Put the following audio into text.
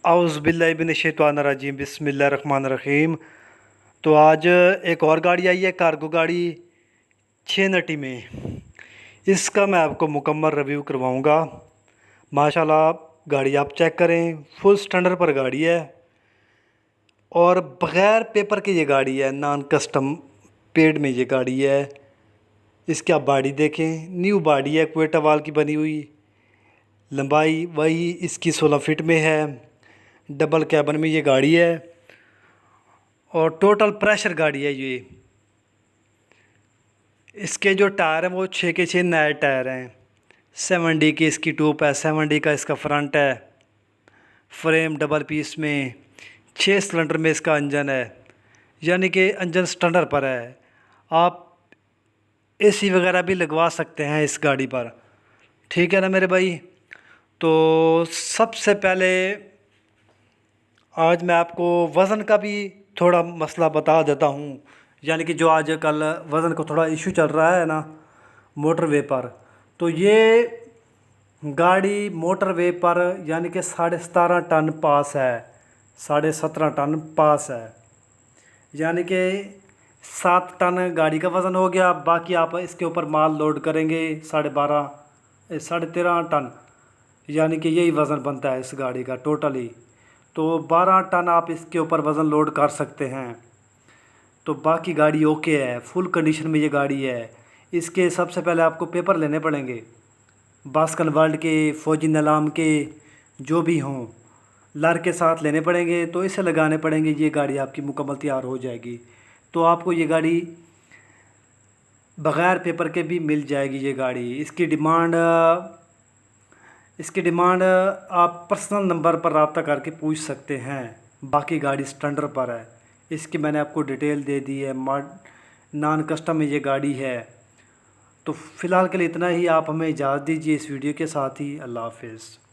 औज़ु बिल्लाहि मिनश्शैतानिर्रजीम बिस्मिल्लाहिर्रहमानिर्रहीम। तो आज एक और गाड़ी आई है, कार्गो गाड़ी 6 नटी में। इसका मैं आपको मुकम्मल रिव्यू करवाऊंगा। माशाल्लाह गाड़ी आप चेक करें, फुल स्टैंडर्ड पर गाड़ी है और बग़ैर पेपर की ये गाड़ी है, नॉन कस्टम पेड में ये गाड़ी है। इसकी आप बॉडी देखें, न्यू बॉडी है, क्वेटा वाल की बनी हुई। लंबाई वही इसकी 16 फीट में है। डबल कैबन में ये गाड़ी है और टोटल प्रेशर गाड़ी है ये। इसके जो टायर हैं वो 6 के 6 नए टायर हैं। 7D की इसकी टूप है, 7D का इसका फ्रंट है। फ्रेम डबल पीस में 6 सिलेंडर में इसका इंजन है, यानी कि इंजन स्टैंडर्ड पर है। आप एसी वगैरह भी लगवा सकते हैं इस गाड़ी पर, ठीक है ना मेरे भाई। तो सबसे पहले आज मैं आपको वज़न का भी थोड़ा मसला बता देता हूँ, यानी कि जो आज कल वज़न को थोड़ा इशू चल रहा है ना मोटरवे पर। तो ये गाड़ी मोटरवे पर यानी कि 17.5 टन पास है, 17.5 टन पास है, यानी कि 7 टन गाड़ी का वज़न हो गया। बाकी आप इसके ऊपर माल लोड करेंगे 13.5 टन, यानी कि यही वज़न बनता है इस गाड़ी का टोटली। तो 12 टन आप इसके ऊपर वज़न लोड कर सकते हैं। तो बाकी गाड़ी ओके है, फुल कंडीशन में ये गाड़ी है। इसके सबसे पहले आपको पेपर लेने पड़ेंगे, बास्कन वर्ल्ड के, फौजी निलाम के, जो भी हों लर के साथ लेने पड़ेंगे। तो इसे लगाने पड़ेंगे, ये गाड़ी आपकी मुकम्मल तैयार हो जाएगी। तो आपको ये गाड़ी बग़ैर पेपर के भी मिल जाएगी ये गाड़ी। इसकी डिमांड आप पर्सनल नंबर पर रब्ता करके पूछ सकते हैं। बाकी गाड़ी स्टैंडर्ड पर है, इसकी मैंने आपको डिटेल दे दी है। नॉन कस्टम में ये गाड़ी है। तो फ़िलहाल के लिए इतना ही, आप हमें इजाज़त दीजिए इस वीडियो के साथ ही। अल्लाह हाफ़िज़।